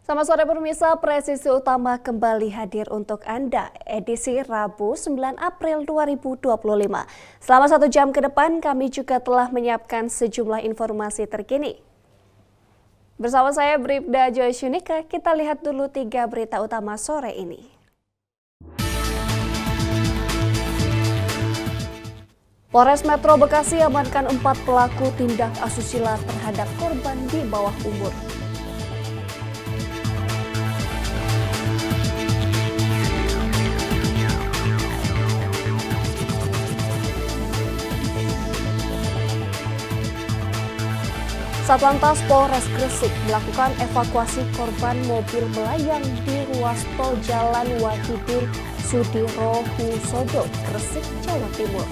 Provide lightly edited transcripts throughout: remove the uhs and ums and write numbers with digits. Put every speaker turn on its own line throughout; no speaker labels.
Selamat sore pemirsa, Presisi Utama kembali hadir untuk Anda, edisi Rabu 9 April 2025. Selama 1 jam ke depan, kami juga telah menyiapkan sejumlah informasi terkini. Bersama saya Bribda Joy Shunika, kita lihat dulu 3 berita utama sore ini. Polres Metro Bekasi amankan 4 pelaku tindak asusila terhadap korban di bawah umur. Satlantas Polres Gresik melakukan evakuasi korban mobil melayang di ruas tol Jalan Wahidin Sudirohusodo, Gresik, Jawa Timur.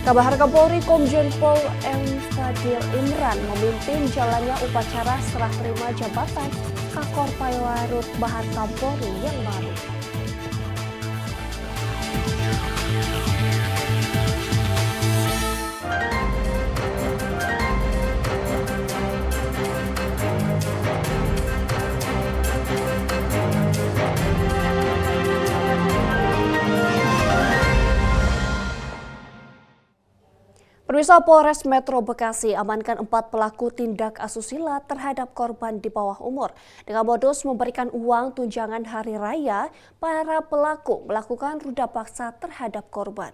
Kabar Harga Polri Komjen Pol M. Fadil Imran memimpin jalannya upacara serah terima jabatan Kakor Payawarut Baharkam Polri yang baru. Pemirsa, Polres Metro Bekasi amankan 4 pelaku tindak asusila terhadap korban di bawah umur. Dengan modus memberikan uang tunjangan hari raya, para pelaku melakukan ruda paksa terhadap korban.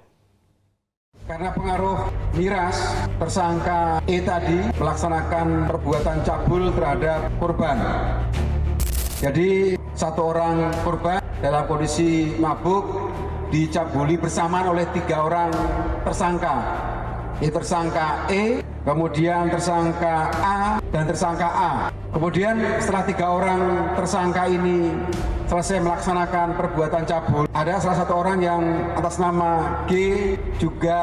Karena pengaruh miras, tersangka E tadi melaksanakan perbuatan cabul terhadap korban. Jadi 1 orang korban dalam kondisi mabuk dicabuli bersamaan oleh 3 orang tersangka. Tersangka E, kemudian tersangka A, dan tersangka A. Kemudian setelah 3 orang tersangka ini selesai melaksanakan perbuatan cabul, ada salah 1 orang yang atas nama G juga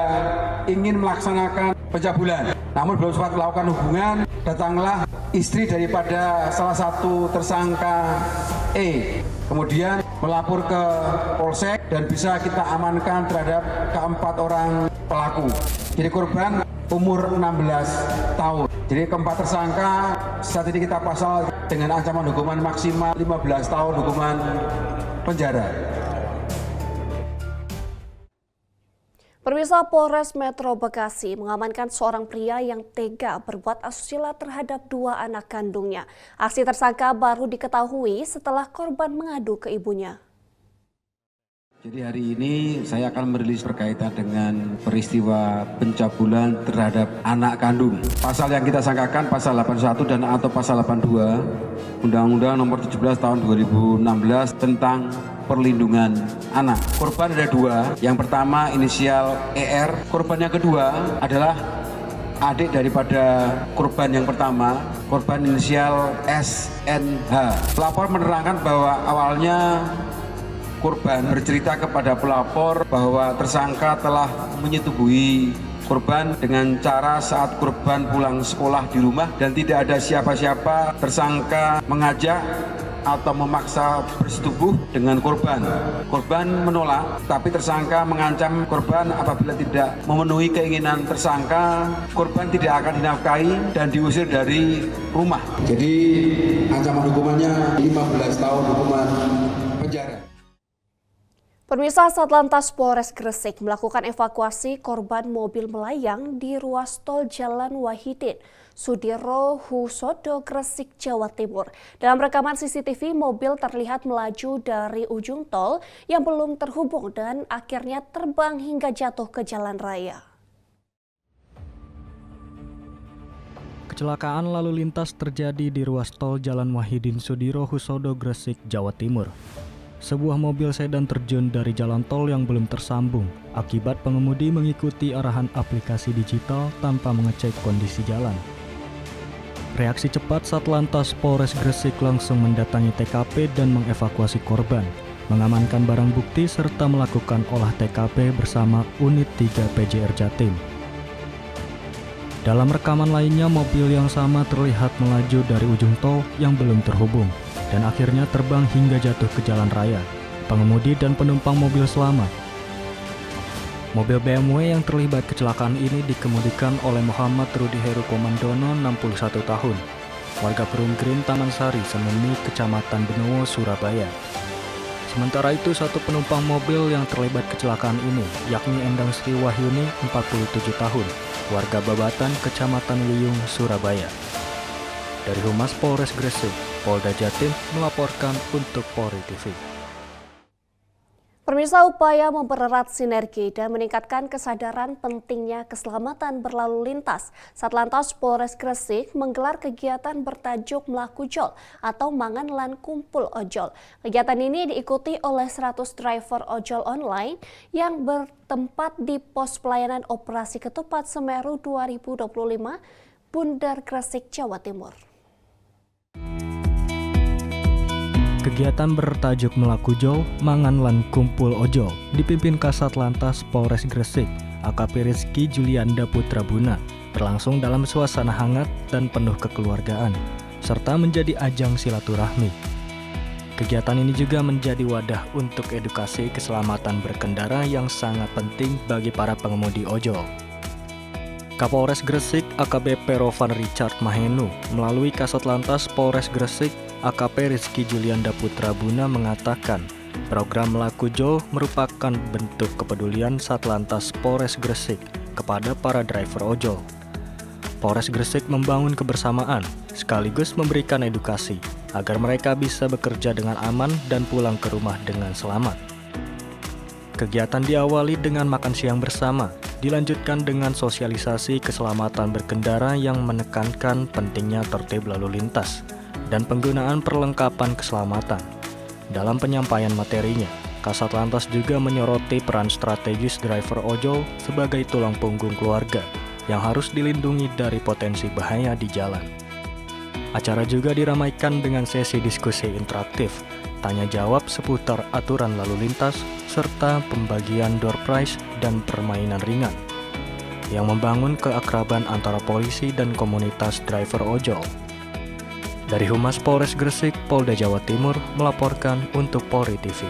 ingin melaksanakan pencabulan. Namun belum sempat melakukan hubungan, datanglah istri daripada salah 1 tersangka E. Kemudian melapor ke Polsek dan bisa kita amankan terhadap ke-4 orang pelaku. Jadi korban umur 16 tahun. Jadi ke-4 tersangka saat ini kita pasal dengan ancaman hukuman maksimal 15 tahun hukuman penjara.
Pemirsa, Polres Metro Bekasi mengamankan seorang pria yang tega berbuat asusila terhadap 2 anak kandungnya. Aksi tersangka baru diketahui setelah korban mengadu ke ibunya.
Jadi hari ini saya akan merilis berkaitan dengan peristiwa pencabulan terhadap anak kandung. Pasal yang kita sangkakan pasal 81 dan atau pasal 82 Undang-Undang Nomor 17 Tahun 2016 tentang perlindungan anak. Korban ada 2. Yang pertama inisial ER. Korban yang kedua adalah adik daripada korban yang pertama, korban inisial SNH. Pelapor menerangkan bahwa awalnya korban bercerita kepada pelapor bahwa tersangka telah menyetubuhi korban dengan cara saat korban pulang sekolah di rumah dan tidak ada siapa-siapa, tersangka mengajak atau memaksa bersetubuh dengan korban. Korban menolak, tapi tersangka mengancam korban apabila tidak memenuhi keinginan tersangka, korban tidak akan dinafkahi dan diusir dari rumah. Jadi ancaman hukumannya 15 tahun hukuman penjara.
Pemirsa, Satlantas Polres Gresik melakukan evakuasi korban mobil melayang di ruas tol Jalan Wahidin Sudirohusodo, Gresik, Jawa Timur. Dalam rekaman CCTV, mobil terlihat melaju dari ujung tol yang belum terhubung dan akhirnya terbang hingga jatuh ke jalan raya.
Kecelakaan lalu lintas terjadi di ruas tol Jalan Wahidin Sudirohusodo, Gresik, Jawa Timur. Sebuah mobil sedan terjun dari jalan tol yang belum tersambung akibat pengemudi mengikuti arahan aplikasi digital tanpa mengecek kondisi jalan. Reaksi cepat Satlantas Polres Gresik langsung mendatangi TKP dan mengevakuasi korban, mengamankan barang bukti serta melakukan olah TKP bersama unit 3 PJR Jatim. Dalam rekaman lainnya, mobil yang sama terlihat melaju dari ujung tol yang belum terhubung dan akhirnya terbang hingga jatuh ke jalan raya. Pengemudi dan penumpang mobil selamat. Mobil BMW yang terlibat kecelakaan ini dikemudikan oleh Muhammad Rudi Heru Komandono, 61 tahun, warga Perum Green, Taman Sari, Sememi, Kecamatan Benowo, Surabaya. Sementara itu, satu penumpang mobil yang terlibat kecelakaan ini, yakni Endang Sri Wahyuni, 47 tahun, warga Babatan, Kecamatan Liyung, Surabaya. Dari Humas Polres Gresik, Polda Jatim melaporkan untuk Polri TV.
Pemirsa, upaya mempererat sinergi dan meningkatkan kesadaran pentingnya keselamatan berlalu lintas, Satlantas Polres Gresik menggelar kegiatan bertajuk Mlaku Jol atau Mangan Lan Kumpul Ojol. Kegiatan ini diikuti oleh 100 driver ojol online yang bertempat di pos pelayanan operasi Ketupat Semeru 2025, Bundar Gresik, Jawa Timur.
Kegiatan bertajuk Mlaku Jol, Mangan Lan Kumpul Ojol dipimpin Kasat Lantas Polres Gresik, AKP Rizky Julianda Putra Buna, berlangsung dalam suasana hangat dan penuh kekeluargaan, serta menjadi ajang silaturahmi. Kegiatan ini juga menjadi wadah untuk edukasi keselamatan berkendara yang sangat penting bagi para pengemudi ojol. Kapolres Gresik AKBP Rovan Richard Mahenu melalui Kasat Lantas Polres Gresik AKP Rizky Julianda Putra Buna mengatakan program Mlaku Jol merupakan bentuk kepedulian Satlantas Polres Gresik kepada para driver ojol. Polres Gresik membangun kebersamaan sekaligus memberikan edukasi agar mereka bisa bekerja dengan aman dan pulang ke rumah dengan selamat. Kegiatan diawali dengan makan siang bersama, dilanjutkan dengan sosialisasi keselamatan berkendara yang menekankan pentingnya tertib lalu lintas dan penggunaan perlengkapan keselamatan. Dalam penyampaian materinya, Kasat Lantas juga menyoroti peran strategis driver ojol sebagai tulang punggung keluarga yang harus dilindungi dari potensi bahaya di jalan. Acara juga diramaikan dengan sesi diskusi interaktif, tanya jawab seputar aturan lalu lintas, serta pembagian door prize dan permainan ringan yang membangun keakraban antara polisi dan komunitas driver ojol. Dari Humas Polres Gresik, Polda Jawa Timur melaporkan untuk Polri TV.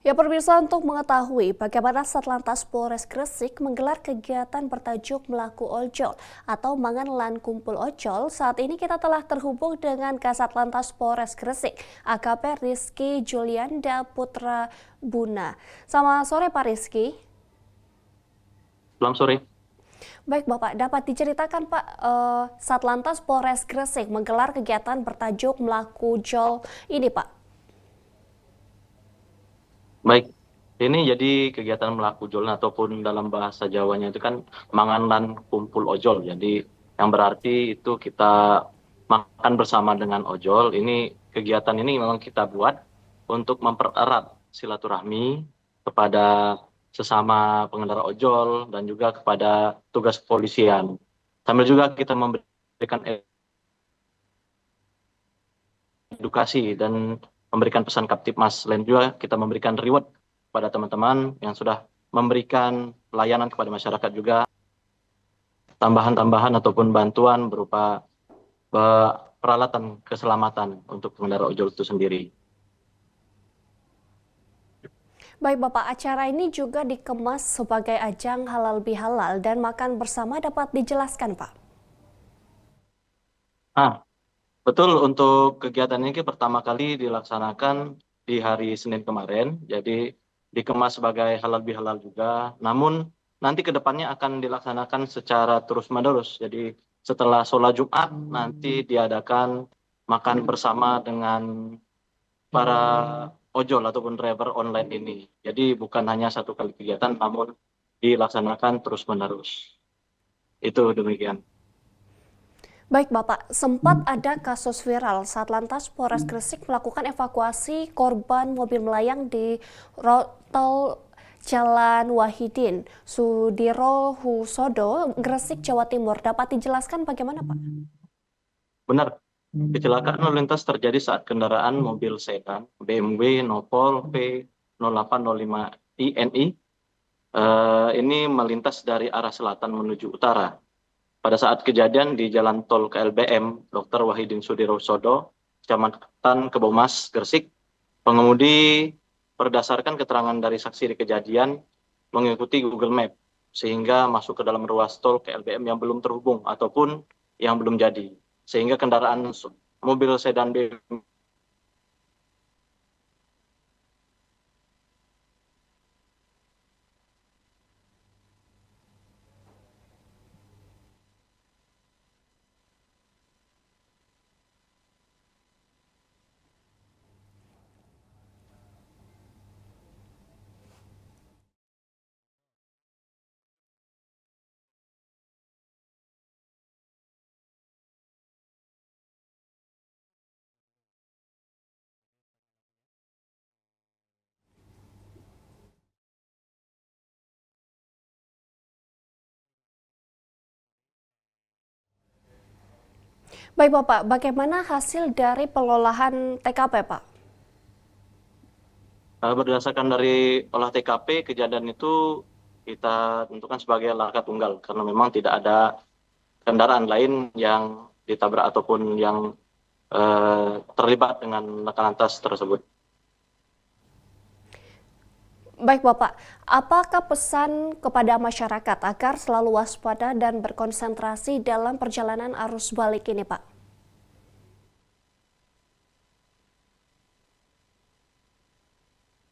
Ya pemirsa, untuk mengetahui bagaimana Satlantas Polres Gresik menggelar kegiatan bertajuk Mlaku Ojol atau Mangan Lan Kumpul Ojol, saat ini kita telah terhubung dengan Kasat Lantas Polres Gresik, AKP Rizky Julianda Putra Buna. Selamat sore Pak Rizky.
Selamat sore.
Baik Bapak, dapat diceritakan Pak, Satlantas Polres Gresik menggelar kegiatan bertajuk Mlaku Jol ini Pak?
Baik, ini jadi kegiatan Mlaku Jol ataupun dalam bahasa Jawanya itu kan Mangan Lan Kumpul Ojol. Jadi yang berarti itu kita makan bersama dengan ojol. Ini kegiatan ini memang kita buat untuk mempererat silaturahmi kepada sesama pengendara ojol dan juga kepada tugas kepolisian. Sambil juga kita memberikan edukasi dan memberikan pesan Kaptipmas. Selain juga kita memberikan reward kepada teman-teman yang sudah memberikan pelayanan kepada masyarakat juga. Tambahan-tambahan ataupun bantuan berupa peralatan keselamatan untuk pengendara ojol itu sendiri.
Baik Bapak, acara ini juga dikemas sebagai ajang halal bihalal dan makan bersama, dapat dijelaskan Pak?
Betul, untuk kegiatan ini pertama kali dilaksanakan di hari Senin kemarin, jadi dikemas sebagai halal bihalal juga, namun nanti ke depannya akan dilaksanakan secara terus-menerus. Jadi setelah sholat Jumat nanti diadakan makan bersama dengan para ojol ataupun driver online ini. Jadi bukan hanya satu kali kegiatan, namun dilaksanakan terus-menerus. Itu demikian.
Baik Bapak, sempat ada kasus viral Satlantas Polres Gresik melakukan evakuasi korban mobil melayang di tol Jalan Wahidin Sudirohusodo, Gresik, Jawa Timur. Dapat dijelaskan bagaimana, Pak?
Benar, kecelakaan lalu lintas terjadi saat kendaraan mobil sedan BMW Nopol P0805 INI ini melintas dari arah selatan menuju utara. Pada saat kejadian di Jalan Tol KLBM Dr. Wahidin Sudirohusodo, Kecamatan Kebomas, Gresik, pengemudi berdasarkan keterangan dari saksi di kejadian mengikuti Google Map sehingga masuk ke dalam ruas tol KLBM yang belum terhubung ataupun yang belum jadi. Sehingga kendaraan mobil sedan BMW
Baik Bapak, bagaimana hasil dari pengolahan TKP, Pak?
berdasarkan dari olah TKP, kejadian itu kita tentukan sebagai laka tunggal karena memang tidak ada kendaraan lain yang ditabrak ataupun yang terlibat dengan laka lantas tersebut.
Baik Bapak, apakah pesan kepada masyarakat agar selalu waspada dan berkonsentrasi dalam perjalanan arus balik ini, Pak?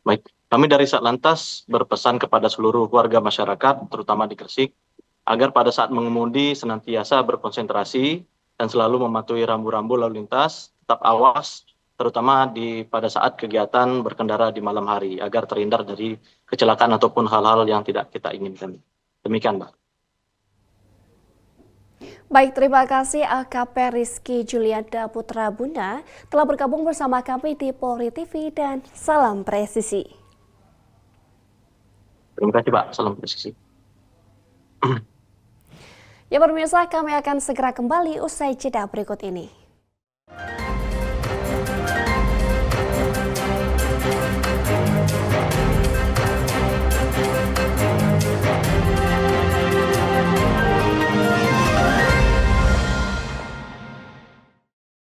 Baik, kami dari Satlantas berpesan kepada seluruh warga masyarakat, terutama di Gresik, agar pada saat mengemudi senantiasa berkonsentrasi dan selalu mematuhi rambu-rambu lalu lintas, tetap awas, terutama pada saat kegiatan berkendara di malam hari, agar terhindar dari kecelakaan ataupun hal-hal yang tidak kita inginkan. Demikian, Mbak.
Baik, terima kasih AKP Rizky Julianda Putra Buna telah bergabung bersama kami di Polri TV dan salam presisi.
Terima kasih, Pak. Salam presisi.
Ya pemirsa, kami akan segera kembali usai jeda berikut ini.